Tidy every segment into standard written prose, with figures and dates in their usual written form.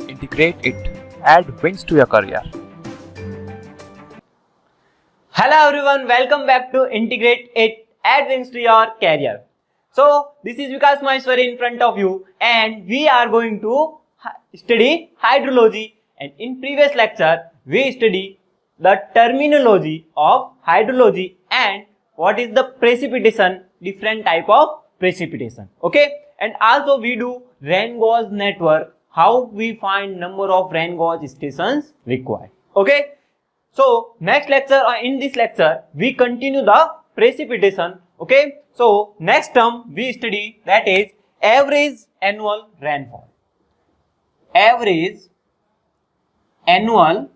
Integrate it. Add wings to your career. Hello everyone, welcome back to Integrate It, Add Wings to Your Career. So this is Vikas Maheshwari in front of you and we are going to study hydrology, and in previous lecture we study the terminology of hydrology and what is the precipitation, different type of precipitation, okay, and also we do rain gauge network, how we find number of rain gauge stations required, okay. So next lecture, or in this lecture we continue the precipitation, okay. So next term we study, that is average annual rainfall. Average annual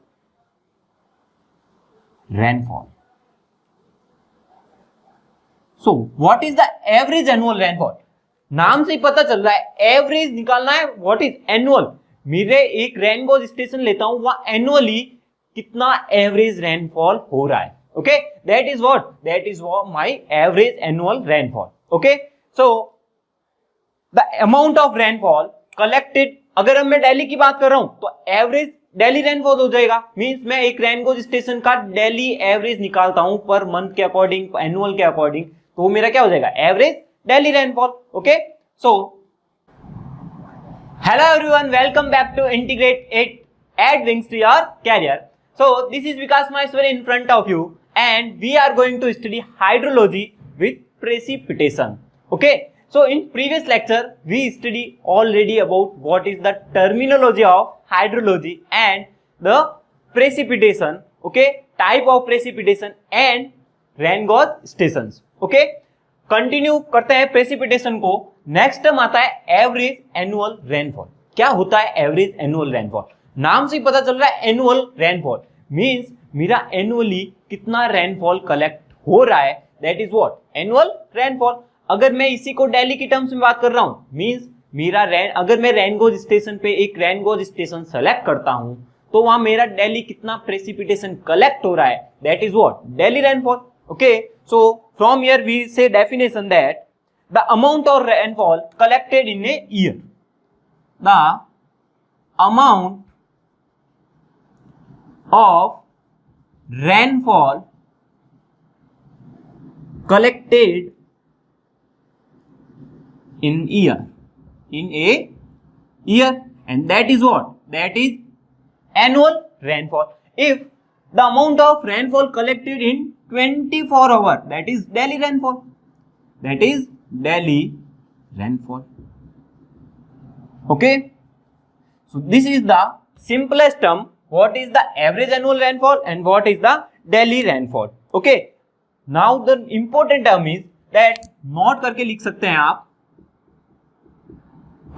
rainfall. So what is the average annual rainfall? नाम से ही पता चल रहा है average निकालना है. What is annual? मेरे एक रेनबो स्टेशन लेता हूं, वहां एनुअली कितना एवरेज रेनफॉल हो रहा है, okay. That is what? That is my average annual rainfall, okay. So the amount of rainfall collected, अगर अब मैं दिल्ली की बात कर रहा हूं तो एवरेज दिल्ली रेनफॉल हो जाएगा. मींस मैं एक रेनगोज स्टेशन का दिल्ली एवरेज निकालता हूं पर मंथ के अकॉर्डिंग, एनुअल के अकॉर्डिंग, तो मेरा क्या हो जाएगा? Average Delhi rainfall, okay. So hello everyone, welcome back to integrate it, add wings to your career. So this is Vikas Maheshwari in front of you and we are going to study hydrology with precipitation, okay. So in previous lecture we study already about what is the terminology of hydrology and the precipitation, okay, type of precipitation and rain gauge stations, okay. Continue करते हैं precipitation को. Next term आता है average annual rainfall. क्या होता है average annual rainfall? नाम से ही पता चल रहा है एनुअल रेनफॉल मींस मेरा एनुअली कितना रेनफॉल कलेक्ट हो रहा है, that is what? Annual rainfall. अगर मैं इसी को दिल्ली की टर्म्स में बात कर रहा हूं मींस मेरा अगर मैं रेनगोज स्टेशन पे एक रेनगोज स्टेशन सेलेक्ट करता हूं तो वहां मेरा दिल्ली कितना प्रेसिपिटेशन कलेक्ट हो रहा है, that is what? Delhi rainfall, okay. So from here we say definition that the amount of rainfall collected in a year, the amount of rainfall collected in a year, and that is what? That is annual rainfall. If the amount of rainfall collected in 24 hours, that is Delhi rainfall. That is Delhi rainfall, okay. So this is the simplest term, what is the average annual rainfall and what is the Delhi rainfall, okay. Now the important term is that note करके लिख सकते हैं आप.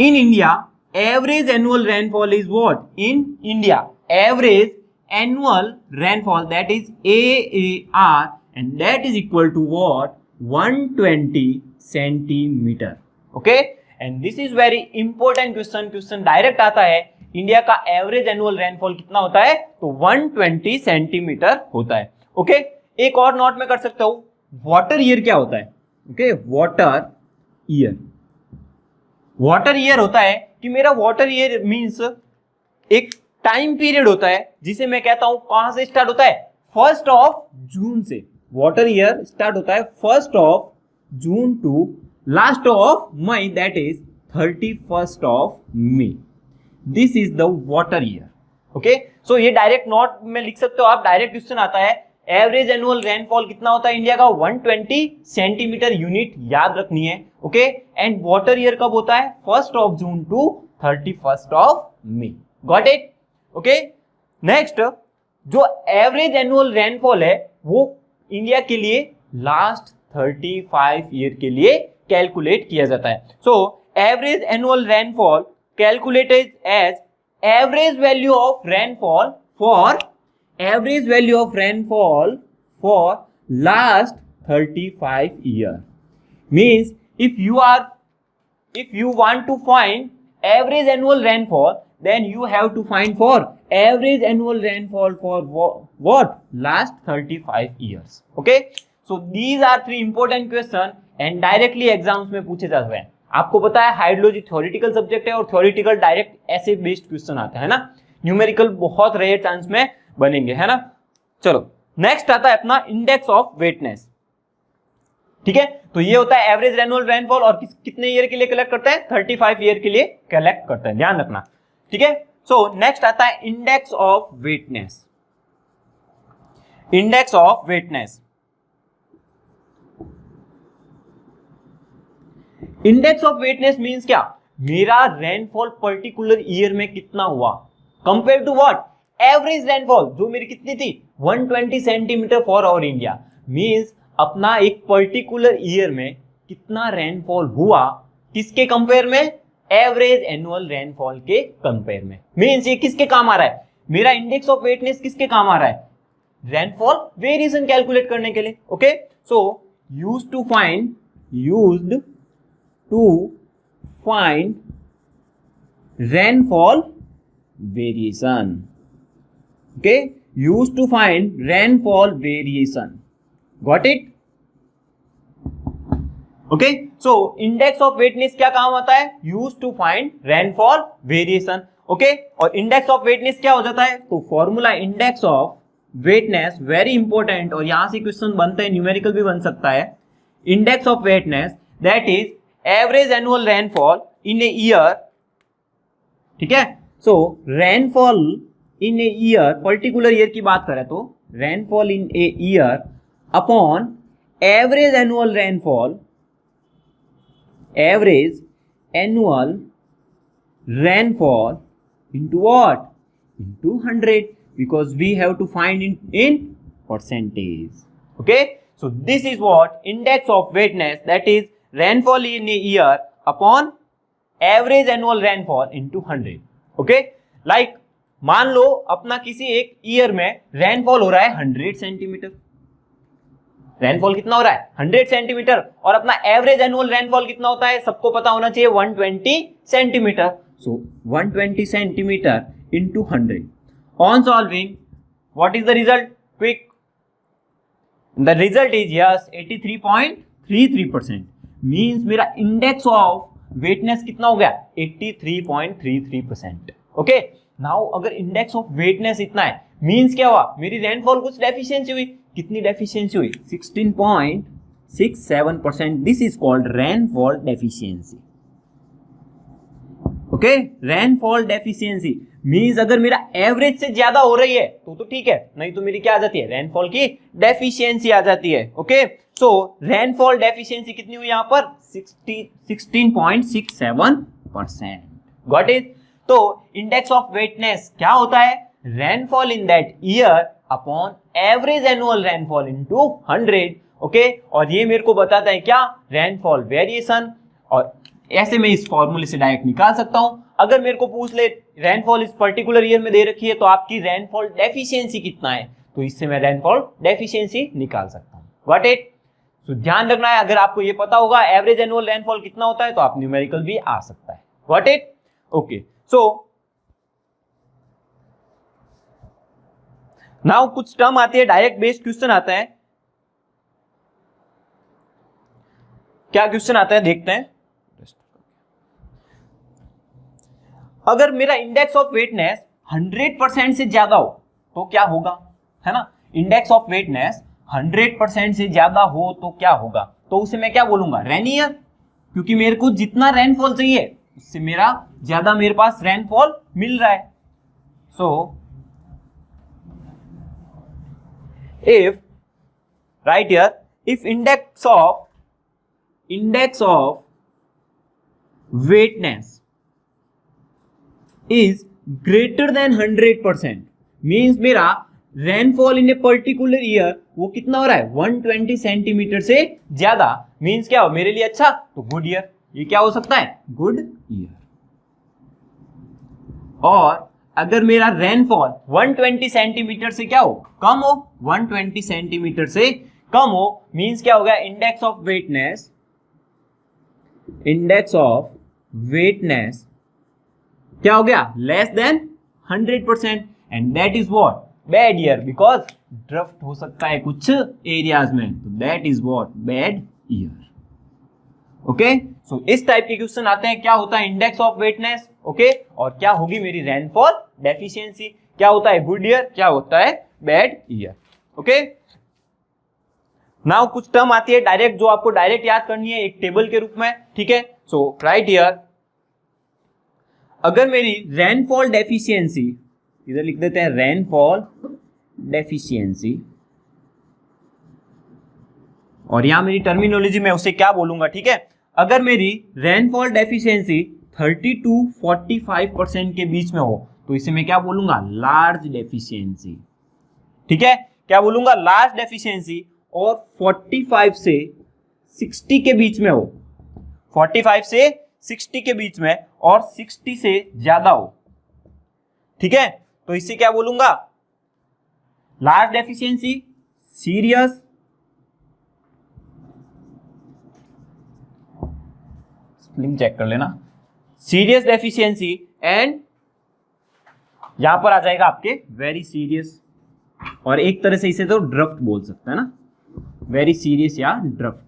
In India, average annual rainfall is what? In India, average annual rainfall, that is AAR, and that is equal to what? 120 centimeter, okay. And this is very important question. Question direct आता है, India का average annual rainfall कितना होता है? तो 120 centimetre होता है, okay. एक और नोट में कर सकता हूं, वाटर ईयर क्या होता है, okay. Water year, water year होता है कि मेरा वाटर ईयर मींस एक टाइम पीरियड होता है जिसे मैं कहता हूं कहां से स्टार्ट होता है? 1 जून से. वाटर ईयर स्टार्ट होता है 1 June to last of May, that is 31 May. This is the water year, okay. So ये डायरेक्ट नोट में लिख सकते हो आप. डायरेक्ट क्वेश्चन आता है एवरेज एनुअल रेनफॉल कितना होता है इंडिया का? 120 सेंटीमीटर यूनिट याद रखनी है, ओके. एंड वाटर ईयर कब होता है? 1 June to 31 May. Got it, okay. Next, जो एवरेज एनुअल रेनफॉल है वो इंडिया के लिए लास्ट 35 ईयर के लिए कैलकुलेट किया जाता है. So average annual rainfall calculated as average value of rainfall for average value of rainfall for last 35 year. Means if you want to find average annual rainfall, then you have to find for average annual rainfall for what? Last 35 years, okay. So these are 3 important questions and directly exams में पूछे जाते हैं. आपको पता है hydrology theoretical subject है और theoretical direct ऐसे बेस्ड क्वेश्चन आता है ना, न्यूमेरिकल बहुत रेयर चांस में बनेंगे, है ना। चलो नेक्स्ट आता है अपना इंडेक्स ऑफ वेटनेस, ठीक है। तो ये होता है एवरेज एनुअल रेनफॉल और कितने ईयर के लिए कलेक्ट करता है, 35 ईयर के लिए कलेक्ट करता है, ध्यान रखना, ठीक है। सो नेक्स्ट आता है index of wetness. Index of wetness, index of wetness means क्या, मेरा रेनफॉल पर्टिकुलर ईयर में कितना हुआ compare to what, average rainfall जो मेरी कितनी थी 120 centimetre for our India. Means अपना एक पर्टिकुलर ईयर में कितना रेनफॉल हुआ किसके कंपेयर में, एवरेज एनुअल रेनफॉल के कंपेयर में। मींस ये किसके काम आ रहा है, मेरा इंडेक्स ऑफ वेटनेस किसके काम आ रहा है, रेनफॉल वेरिएशन कैलकुलेट करने के लिए। Okay, so used to find rainfall variation, okay, used to find rainfall variation, got it. Okay, so index of wetness क्या काम आता है, used to find rainfall variation. Okay, और इंडेक्स ऑफ वेटनेस क्या हो जाता है, तो formula index of wetness very important, और यहां से क्वेश्चन बनते हैं, न्यूमेरिकल भी बन सकता है। Index of wetness that is average annual rainfall in a year, ठीक है। So rainfall in a year, particular year की बात करें तो rainfall in a year upon average annual rainfall, average annual rainfall into what, into 100, because we have to find in percentage. Okay, so this is what index of wetness, that is rainfall in a year upon average annual rainfall into 100. Okay, like मान लो अपना किसी एक year में rainfall हो रहा है 100 centimetre, rainfall कितना हो रहा है 100 सेंटीमीटर, और अपना एवरेज एनुअल रेनफॉल कितना होता है सबको पता होना चाहिए 120 centimetre. So 120 centimeter into 100. On solving, what is the result? Quick. The result is yes 83.33%. Means मेरा index of weightness कितना हो गया 83.33%. Okay. Now अगर index of weightness इतना है, means क्या हुआ, मेरी rainfall कुछ deficiency हुई, कितनी deficiency हुई 16.67%. This is called rainfall deficiency. Okay, rainfall deficiency means अगर मेरा एवरेज से ज्यादा हो रही है तो ठीक है, नहीं तो मेरी क्या आ जाती है, रेनफॉल की डेफिशिएंसी आ जाती है। ओके, सो रेनफॉल डेफिशिएंसी कितनी हुई यहां पर 16.67%, गॉट इट। तो इंडेक्स ऑफ वेटनेस क्या होता है, rainfall in that year upon average annual rainfall into 100। Okay, और ये मेरे को बताता है क्या, रेनफॉल वेरिएशन, और ऐसे मैं इस फॉर्मूले से डायरेक्ट निकाल सकता हूं। अगर मेरे को पूछ ले रेनफॉल इस पर्टिकुलर ईयर में दे रखी है तो आपकी रेनफॉल डेफिशिएंसी कितना है, तो इससे मैं रेनफॉल डेफिशिएंसी निकाल सकता हूं, गॉट इट। तो ध्यान रखना है, अगर आपको ये पता होगा एवरेज एनुअल रेनफॉल कितना होता है तो आप न्यूमेरिकल भी आ सकता है, got it. Okay, so now कुछ टर्म आती है, डायरेक्ट बेस्ड क्वेश्चन आता है। क्या क्वेश्चन आता है देखते हैं। अगर मेरा इंडेक्स ऑफ वेटनेस 100% से ज्यादा हो तो क्या होगा, है ना, इंडेक्स ऑफ वेटनेस 100% से ज्यादा हो तो क्या होगा, तो उसे मैं क्या बोलूंगा, रेनी ईयर, क्योंकि मेरे को जितना रेनफॉल चाहिए उससे मेरा ज्यादा मेरे पास रेनफॉल मिल रहा है। So if right here, if index of वेटनेस is greater than 100%, means मेरा rainfall in a particular year वो कितना हो रहा है 120 सेंटीमीटर से ज्यादा, मींस क्या हो मेरे लिए अच्छा, तो गुड ईयर। ये क्या हो सकता है, गुड ईयर। और अगर मेरा रेनफॉल 120 सेंटीमीटर से क्या हो, कम हो, 120 सेंटीमीटर से कम हो, मींस क्या हो गया, इंडेक्स ऑफ वेटनेस क्या हो गया, less than 100%, and that is what, bad year, because drought हो सकता है कुछ एरियाज में, तो that is what, bad year. Okay, so इस टाइप के क्वेश्चन आते हैं, क्या होता है इंडेक्स ऑफ वेटनेस, ओके, और क्या होगी मेरी रेनफॉल डेफिशिएंसी, क्या होता है गुड ईयर, क्या होता है बैड ईयर, ओके। नाउ कुछ टर्म आती है डायरेक्ट, जो आपको डायरेक्ट याद करनी है एक टेबल के रूप में, ठीक है। सो राइट हियर, अगर मेरी रेनफॉल डेफिशिएंसी, इधर लिख देते हैं रेनफॉल डेफिशिएंसी, और यहां मेरी टर्मिनोलॉजी में उसे क्या बोलूंगा, ठीक है। अगर मेरी रेनफॉल डेफिशिएंसी 30 to 45% के बीच में हो तो इसे मैं क्या बोलूंगा, लार्ज डेफिशिएंसी, ठीक है। क्या बोलूंगा, लार्ज डेफिशिएंसी, और 45 से 60 के बीच में हो, 45 से 60 के बीच में, और 60 से ज्यादा हो, ठीक है, तो इसे क्या बोलूंगा, large deficiency, serious, spelling check कर लेना, सीरियस डेफिशिएंसी, एंड यहां पर आ जाएगा आपके वेरी सीरियस, और एक तरह से इसे तो ड्रफ्ट बोल सकते हैं ना, वेरी सीरियस या ड्रफ्ट,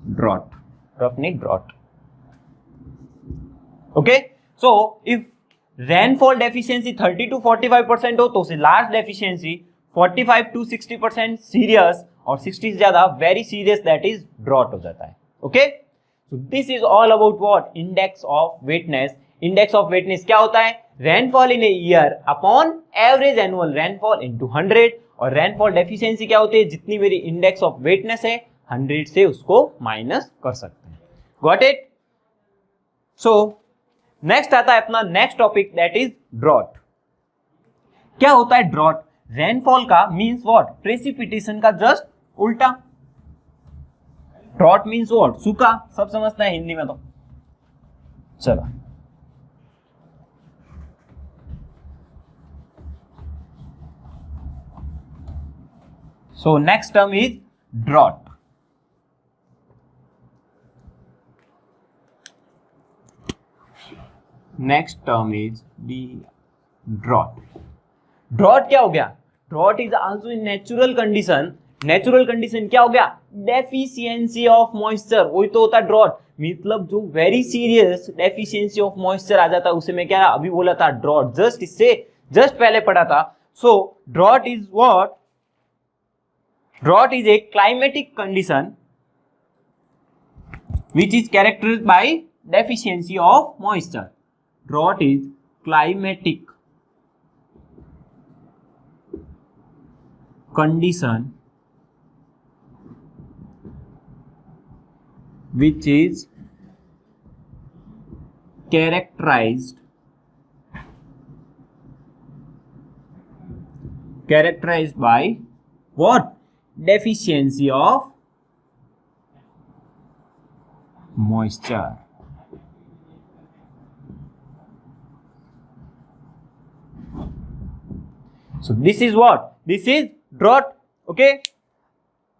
ड्रॉट नहीं drought, okay. So if rainfall deficiency 30 to 45% हो तो उसे लार्ज डेफिशिएंसी, 45 to 60% सीरियस, और 60 से ज्यादा very serious, that is drought हो जाता है, okay. So this is all about what, index of wetness. Index of wetness क्या होता है, rainfall in a year upon average annual rainfall into 100, और रेनफॉल डेफिशिएंसी क्या होती है, जितनी मेरी इंडेक्स ऑफ वेटनेस है 100 से उसको माइनस कर सकते हैं, गॉट इट। सो नेक्स्ट आता है अपना next topic, that is drought. क्या होता है ड्रॉट, रेनफॉल का मींस व्हाट, प्रेसिपिटेशन का जस्ट उल्टा। ड्रॉट मींस व्हाट, सूखा, सब समझते हैं हिंदी में तो, चलो। So next term is drought. Next term is the drought. Drought क्या हो गया, drought is also in natural condition. Natural condition क्या हो गया, डेफिशिएंसी ऑफ मॉइस्चर, वही तो होता है ड्रॉट, मतलब जो very serious deficiency of moisture आ जाता है उसे मैं क्या अभी बोला था, ड्रॉट, जस्ट इससे जस्ट पहले पढ़ा था। So drought is what, drought is a climatic condition which is characterized by deficiency of moisture. Drought is climatic condition which is characterized by what, deficiency of moisture. So this is what, this is drought, okay।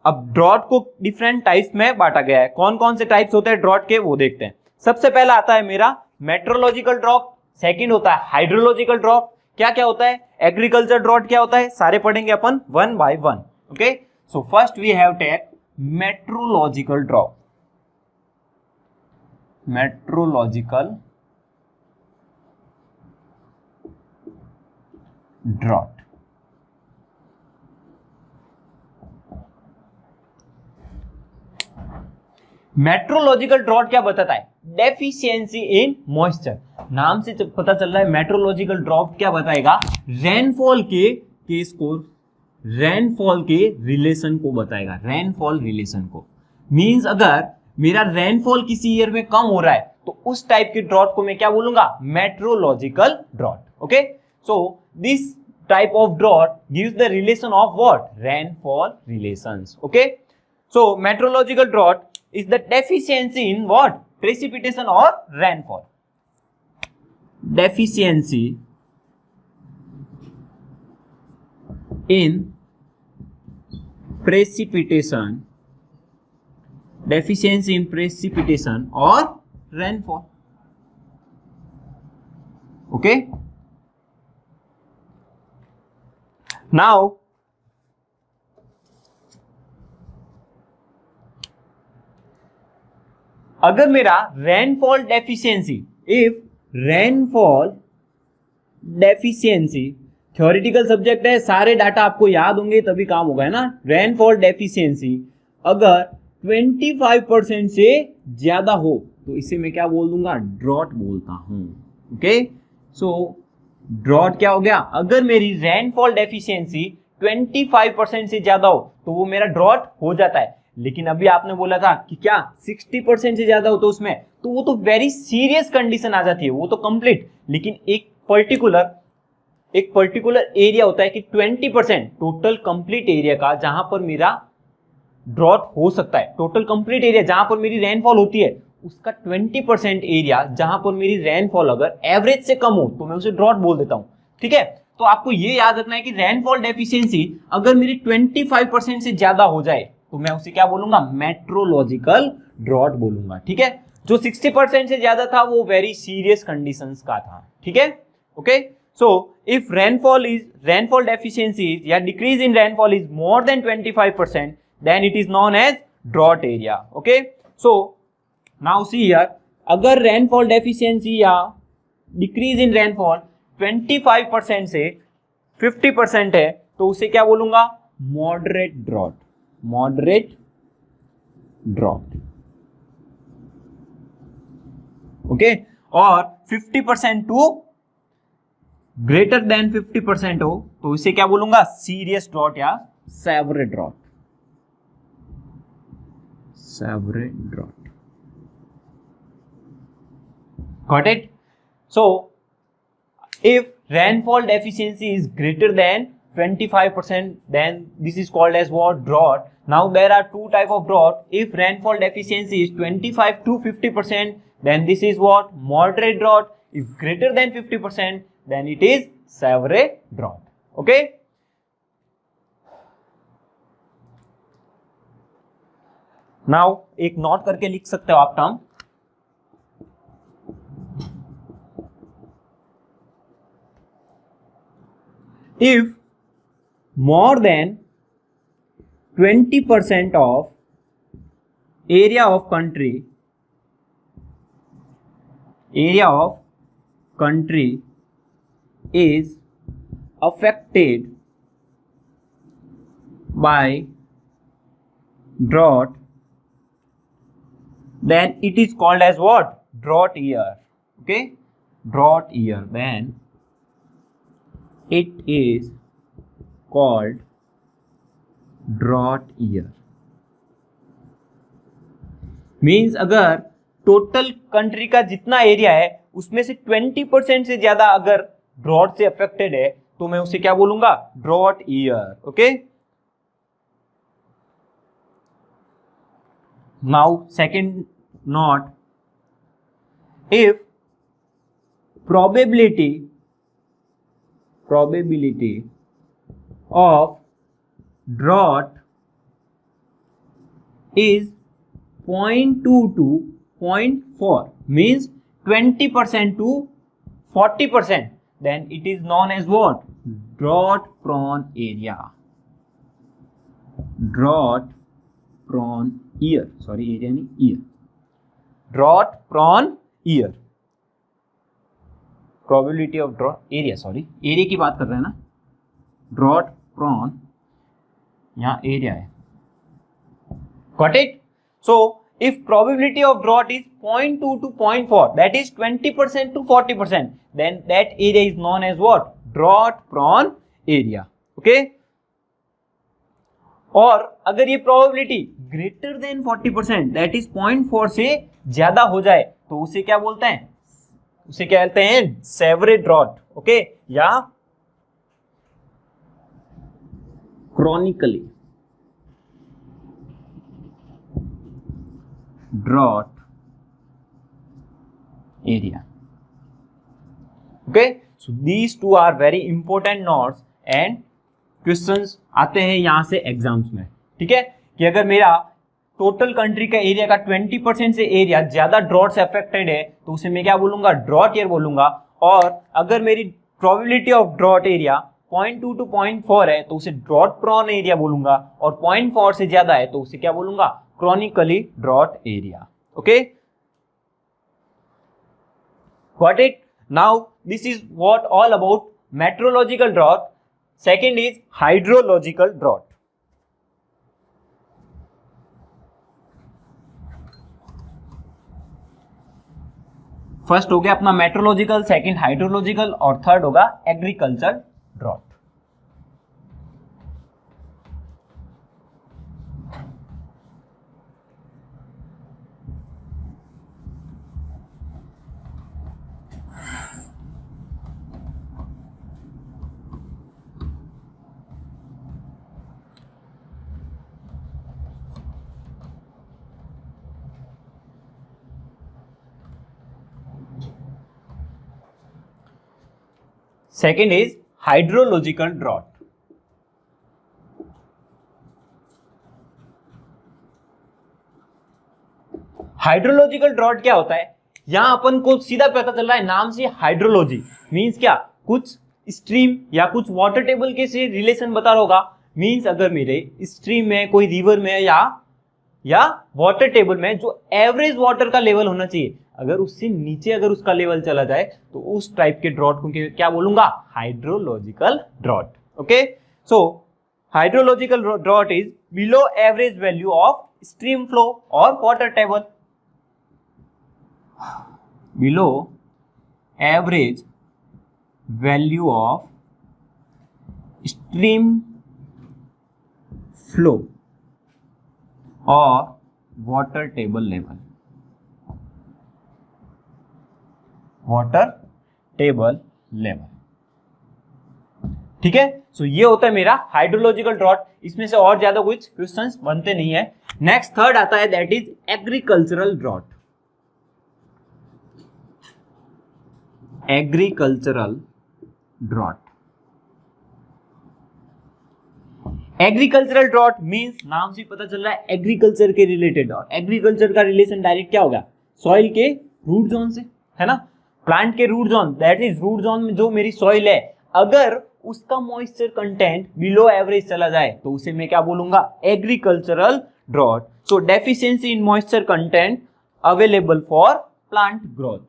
अब drought को different types में बांटा गया है, कौन कौन से types होते हैं ड्रॉट के वो देखते हैं। सबसे पहला आता है मेरा मेट्रोलॉजिकल ड्रॉप, सेकंड होता है हाइड्रोलॉजिकल ड्रॉप, क्या क्या होता है, एग्रीकल्चर ड्रॉट क्या होता है, सारे पढ़ेंगे अपन one by one, okay. So first we have take meteorological drought. Meteorological drought. Meteorological drought क्या बताता है, डेफिशिएंसी इन मॉइस्चर, नाम से पता चल रहा है मेट्रोलॉजिकल ड्रॉट क्या बताएगा, रेनफॉल के केस को, रेनफॉल के रिलेशन को बताएगा, रेनफॉल रिलेशन को, मींस अगर मेरा रेनफॉल किसी ईयर में कम हो रहा है तो उस टाइप के ड्रॉट को मैं क्या बोलूंगा, meteorological drought, okay. So this type of drought gives the relation of what, rainfall relations, okay. So meteorological drought is the deficiency in what, precipitation और rainfall, deficiency in precipitation, deficiency in precipitation or rainfall, okay। Now अगर मेरा rainfall deficiency, if rainfall deficiency, theoretical subject है, सारे data आपको याद होंगे तभी काम होगा, है ना। रेनफॉल डेफिशिएंसी अगर 25% से ज्यादा हो तो इसे मैं क्या बोल दूंगा, ड्रॉट बोलता हूं। ओके, सो ड्रॉट क्या हो गया, अगर मेरी रेनफॉल डेफिशिएंसी 25% से ज्यादा हो तो वो मेरा ड्रॉट हो जाता है। लेकिन अभी आपने बोला था कि क्या 60% से ज्यादा हो तो उसमें, तो वो तो वेरी सीरियस कंडीशन आ जाती है, वो तो कंप्लीट। लेकिन एक पर्टिकुलर एरिया होता है कि 20% टोटल कंप्लीट एरिया का जहां पर मेरा ड्रॉट हो सकता है, टोटल कंप्लीट एरिया जहां पर मेरी रेनफॉल होती है उसका 20% एरिया जहां पर मेरी रेनफॉल अगर एवरेज से कम हो तो मैं उसे ड्रॉट बोल देता हूं। ठीक है, तो आपको ये याद रखना है कि रेनफॉल डेफिशिएंसी अगर मेरी 25% से ज्यादा हो जाए तो मैं उसे क्या बोलूंगा, मेट्रोलॉजिकल ड्रॉट बोलूंगा। ठीक है, जो 60% से ज्यादा था वो वेरी सीरियस कंडीशंस का था। ठीक है, okay, so if rainfall deficiency या decrease in rainfall is more than 25%, then it is known as drought area. Okay, so now see here, अगर रेनफॉल डेफिशिएंसी या डिक्रीज इन रेनफॉल 25% से 50% है तो उसे क्या बोलूंगा, moderate drought, moderate drought. Okay, और 50% टू ग्रेटर देन 50% हो तो इसे क्या बोलूंगा, सीरियस ड्रॉट या severe drought, severe drought. Got it? So, if rainfall deficiency is greater than 25%, then this is called as what, drought. Now there are two type of drought. If rainfall deficiency is 25 to 50%, then this is what, moderate drought. If greater than 50%, then it is severe drought. Okay? Now एक note करके लिख सकते हो आप term, if more than 20% of area of country is affected by drought, then it is called as what, drought year. Okay, drought year, then it is called drought year. Means अगर total country का जितना area है उसमें से 20% से ज्यादा अगर drought से अफेक्टेड है तो मैं उसे क्या बोलूंगा, drought year. Okay, now second note, if probability of drought is 0.2 to 0.4, means 20% to 40%, then it is known as what, drought prone area, drought prone year, sorry area नहीं year, drought prone year. Probability of drought area, sorry area की बात कर रहे हैं ना, drought prone यहाँ area है. Got it? So if probability of drought is 0.2 to 0.4, that is 20% to 40%, then that area is known as what, drought prone area. Okay, और अगर ये probability greater than 40%, that is 0.4 से ज्यादा हो जाए तो उसे क्या बोलते हैं, उसे क्या कहते हैं, सेवरे ड्रॉट. ओके, या chronically drought area. Okay, so these two are very important notes and questions आते हैं यहां से एग्जाम्स में. ठीक है, कि अगर मेरा टोटल कंट्री का एरिया का 20% से एरिया ज्यादा ड्रॉट से अफेक्टेड है तो उसे मैं क्या बोलूंगा, ड्रॉट ईयर बोलूंगा. और अगर मेरी probability of drought area 0.2 to 0.4 है तो उसे ड्रॉट प्रॉन एरिया बोलूंगा, और 0.4 से ज्यादा है तो उसे क्या बोलूंगा, chronically drought area. Okay, Got it? Now this is what all about meteorological drought. Second is hydrological drought. First हो गया अपना मेट्रोलॉजिकल, सेकंड हाइड्रोलॉजिकल और थर्ड होगा agriculture drought. Second is hydrological drought. Hydrological drought क्या होता है? यहां अपन को सीधा पता चल रहा है नाम से, हाइड्रोलॉजी मींस क्या, कुछ स्ट्रीम या कुछ वाटर टेबल के से रिलेशन बता रहा होगा. मींस अगर मेरे स्ट्रीम में, कोई रिवर में या वाटर टेबल में जो एवरेज वाटर का लेवल होना चाहिए, अगर उससे नीचे अगर उसका लेवल चला जाए तो उस टाइप के ड्रॉट को क्या बोलूंगा? Hydrological drought. Okay, so hydrological drought is below average value of stream flow और water table. Below average value of stream flow और water table level. Water table level. ठीक है, सो ये होता है मेरा हाइड्रोलॉजिकल ड्रॉट. इसमें से और ज्यादा कुछ क्वेश्चंस बनते नहीं है. नेक्स्ट थर्ड आता है, that is agricultural drought. Agricultural drought. Agricultural drought means नाम से पता चल रहा है एग्रीकल्चर के रिलेटेड. और एग्रीकल्चर का रिलेशन डायरेक्ट क्या होगा? सॉइल के रूट जोन से, है ना. प्लांट के root zone, that is root zone में जो मेरी सॉइल है, अगर उसका मॉइस्चर कंटेंट बिलो एवरेज चला जाए तो उसे मैं क्या बोलूंगा? Agricultural drought. So deficiency in moisture content available for plant growth.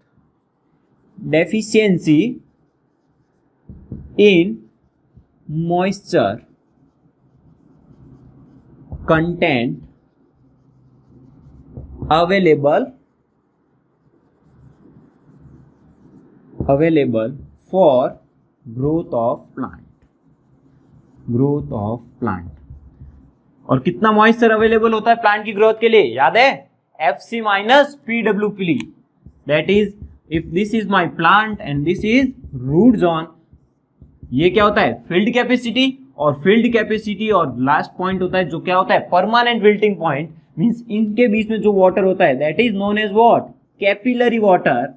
Deficiency in moisture content available for growth of plant. और कितना मॉइस्चर अवेलेबल होता है प्लांट की ग्रोथ के लिए? याद है, FC minus PWP. That is if this is my plant and this is root zone. ये क्या होता है? Field capacity. और फील्ड कैपेसिटी और लास्ट पॉइंट होता है जो क्या होता है? Permanent wilting point. मींस इनके बीच में जो वाटर होता है, that is known as what? Capillary water.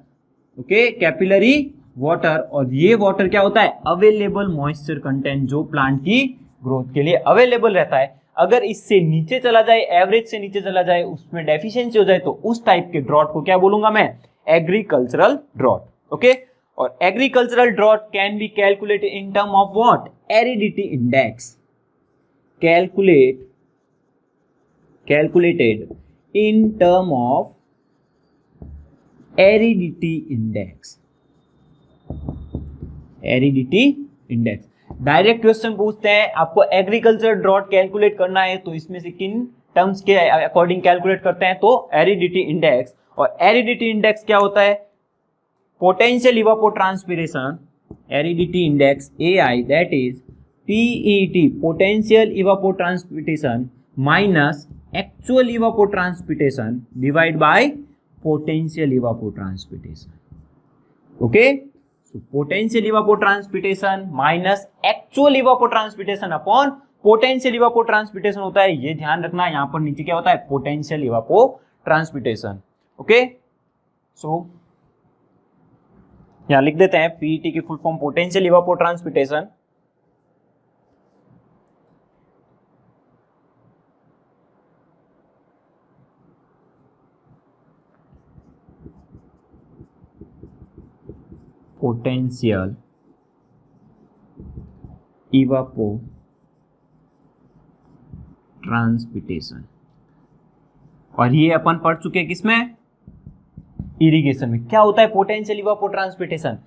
Okay, capillary water. और ये वाटर क्या होता है? अवेलेबल मॉइस्चर कंटेंट, जो प्लांट की ग्रोथ के लिए अवेलेबल रहता है. अगर इससे नीचे चला जाए, एवरेज से नीचे चला जाए, उसमें डेफिशिएंसी हो जाए, तो उस टाइप के ड्रॉट को क्या बोलूंगा मैं? Agricultural drought. ओके, और agricultural drought can be calculated in term of what? Aridity index. Calculated in term of aridity index. Aridity index. Direct question पूछते हैं आपको एग्रीकल्चर ड्रॉट कैलकुलेट करना है, तो इसमें से किन टर्म्स के अकॉर्डिंग कैलकुलेट करते हैं? तो एरिडिटी इंडेक्स. और एरिडिटी इंडेक्स क्या होता है? Potential evapotranspiration. Aridity index AI, that is PET, potential evapotranspiration minus actual evapotranspiration divide by potential evapotranspiration. Okay, so potential evapotranspiration minus actual evapotranspiration upon potential evapotranspiration होता है. ये ध्यान रखना, यहां पर नीचे क्या होता है? Potential evapotranspiration. ओके, सो यहां लिख देते हैं PET की फुल फॉर्म पोटेंशियल इवापोट्रांसपिरेशन. पोटेंशियल इवापोट्रांसपिरेशन. और ये अपन पढ़ चुके किसमें? इरिगेशन में क्या होता है, पोटेंशियल इवापोट्रांसपिरेशन।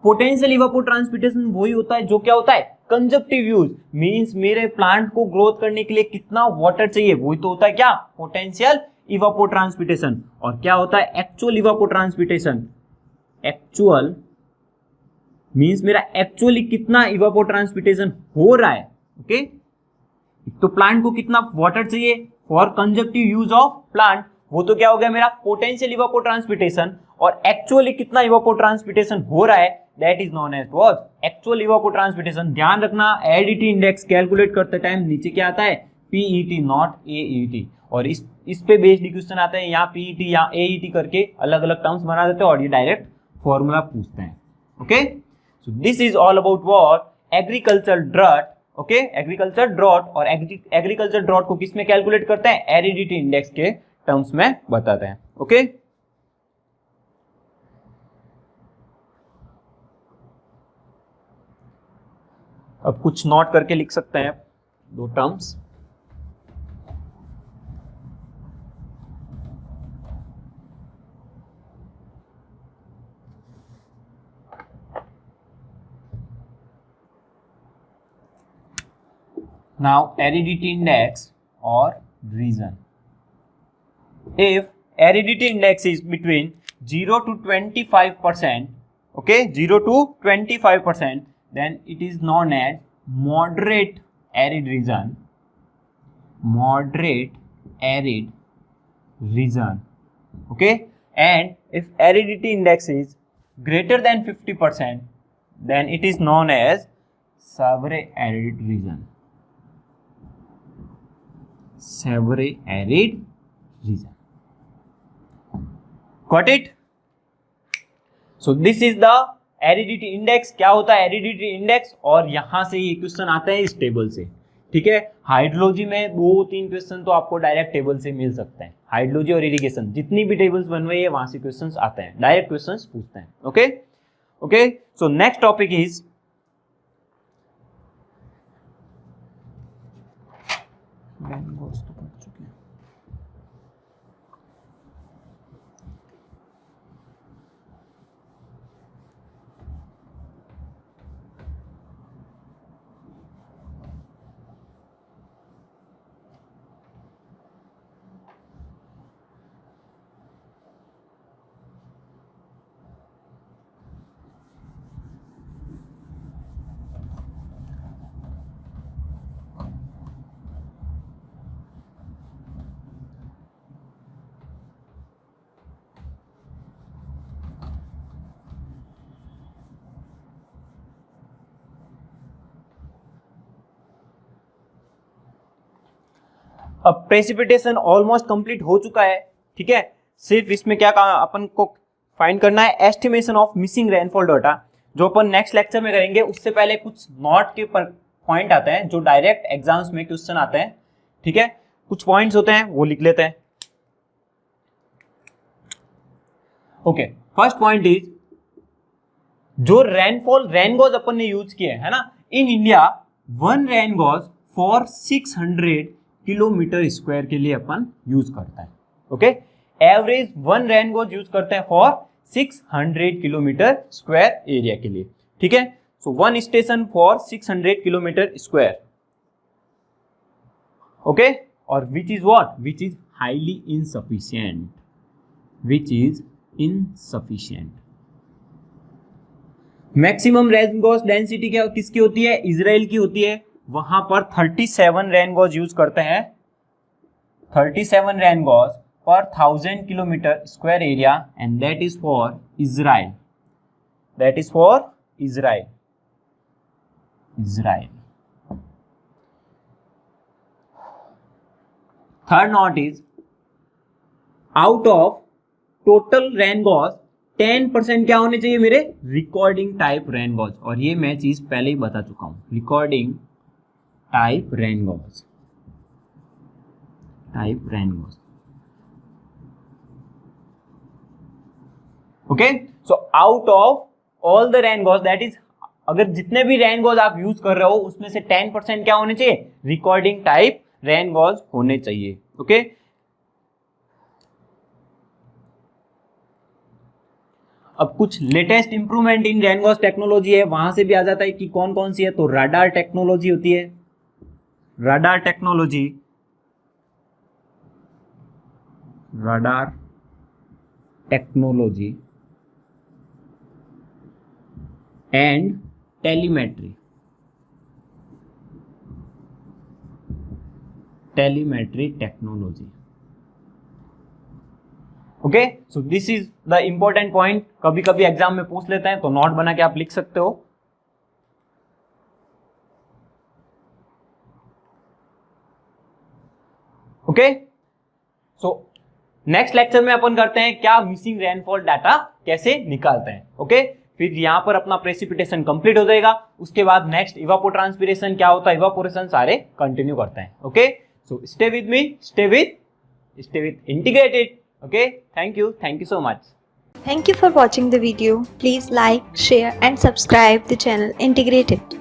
पोटेंशियल इवापोट्रांसपिरेशन वही होता है जो क्या होता है, कंजप्टिव यूज, मींस मेरे प्लांट को ग्रोथ करने के लिए कितना वाटर चाहिए, वही तो होता है क्या, पोटेंशियल इवापोट्रांसपिरेशन। और क्या होता है एक्चुअल इवापोट्रांसपिरेशन, एक्चुअल मींस मेरा एक्चुअली कितना इवापोट्रांसपिरेशन हो रहा है। ओके, तो प्लांट को कितना वाटर चाहिए फॉर कंजप्टिव यूज ऑफ प्लांट, वो तो क्या हो गया मेरा पोटेंशियल इवापोट्रांसपिरेशन। और एक्चुअली कितना इवापोट्रांसपिरेशन हो रहा है, that is known as what, actual evapotranspiration. ध्यान रखना एडिटी इंडेक्स कैलकुलेट करते टाइम नीचे क्या आता है, पीईटी नॉट एईटी। और इस पे बेस्ड क्वेश्चन आता है, यहाँ पीईटी या एईटी करके अलग अलग टर्म्स बना देते हैं और ये डायरेक्ट फॉर्मूला पूछते हैं। Okay, so this is all about what, agriculture drought. Okay, agriculture drought. और एग्रीकल्चर ड्रॉट को किस में कैलकुलेट करते हैं, एरिडिटी इंडेक्स के टर्म्स में बताते हैं। ओके, अब कुछ नोट करके लिख सकते हैं दो terms. Now aridity index or region. If aridity index is between 0 to 25%, okay, 0 to 25%, then it is known as moderate arid region. Moderate arid region. Okay, and if aridity index is greater than 50%, then it is known as severe arid region. Severe arid region. Got it? So this is the aridity index. क्या होता है aridity index, और यहां से ये question आता है इस टेबल से। ठीक है, हाइड्रोलॉजी में 2-3 क्वेश्चन तो आपको डायरेक्ट टेबल से मिल सकते हैं। हाइड्रोलॉजी और इरिगेशन जितनी भी टेबल्स बन रही है वहां से क्वेश्चंस आते हैं, डायरेक्ट क्वेश्चंस पूछते हैं। Okay okay, so next topic is अब प्रेसिपिटेशन ऑलमोस्ट कंप्लीट हो चुका है। ठीक है, सिर्फ इसमें क्या अपन को फाइंड करना है, estimation of missing rainfall data, जो अपन नेक्स्ट लेक्चर में करेंगे। उससे पहले कुछ नोट के पॉइंट आते हैं जो डायरेक्ट एग्जाम्स में क्वेश्चन आते हैं। ठीक है, कुछ पॉइंट्स होते हैं वो लिख लेते हैं। ओके, फर्स्ट पॉइंट इज जो रेनफॉल रेनगॉज अपन ने यूज किए है ना, in India 1 rain gauge for 600 kilometre square के लिए अपन यूज करता है। ओके, एवरेज 1 रेनगॉज यूज करते हैं फॉर 600 किलोमीटर स्क्वायर एरिया के लिए। ठीक है, so 1 station for 600 kilometre square. Okay, और which is what, which is highly insufficient, which is insufficient. Maximum rain gauge density क्या किसकी होती है, इजराइल की होती है। वहां पर 37 रेनगॉज यूज करते हैं, 37 रेनगॉज पर 1000 kilometre square area, and that is for Israel, that is for Israel. Israel. Third note is out of total rain gauge 10% क्या होने चाहिए मेरे, रिकॉर्डिंग टाइप रेनगॉज। और ये मैं चीज पहले ही बता चुका हूं, recording type rain gauge, type rain gauge. Okay, so out of all the rain gauge, that is अगर जितने भी रेनगॉज आप यूज कर रहे हो उसमें से 10% क्या होने चाहिए, रिकॉर्डिंग टाइप रेनगॉज होने चाहिए। ओके, अब कुछ latest improvement in rain Gauss technology है, वहां से भी आ जाता है कि कौन कौन सी है। तो रडार टेक्नोलॉजी होती है, radar technology, radar technology and telemetry, telemetry technology. Okay, so this is the important point, कभी कभी एग्जाम में पूछ लेते हैं तो नोट बना के आप लिख सकते हो। ओके, सो नेक्स्ट लेक्चर में अपन करते हैं क्या मिसिंग रेनफॉल डाटा कैसे निकालते हैं। ओके, फिर यहां पर अपना प्रेसिपिटेशन कंप्लीट हो जाएगा, उसके बाद नेक्स्ट इवापोट्रांसपिरेशन क्या होता है, इवापोरेशन सारे कंटिन्यू करते हैं। Okay, so stay with me, stay with integrated. Okay, thank you so much. Thank you for watching the video. Please like, share and subscribe the channel Integrated.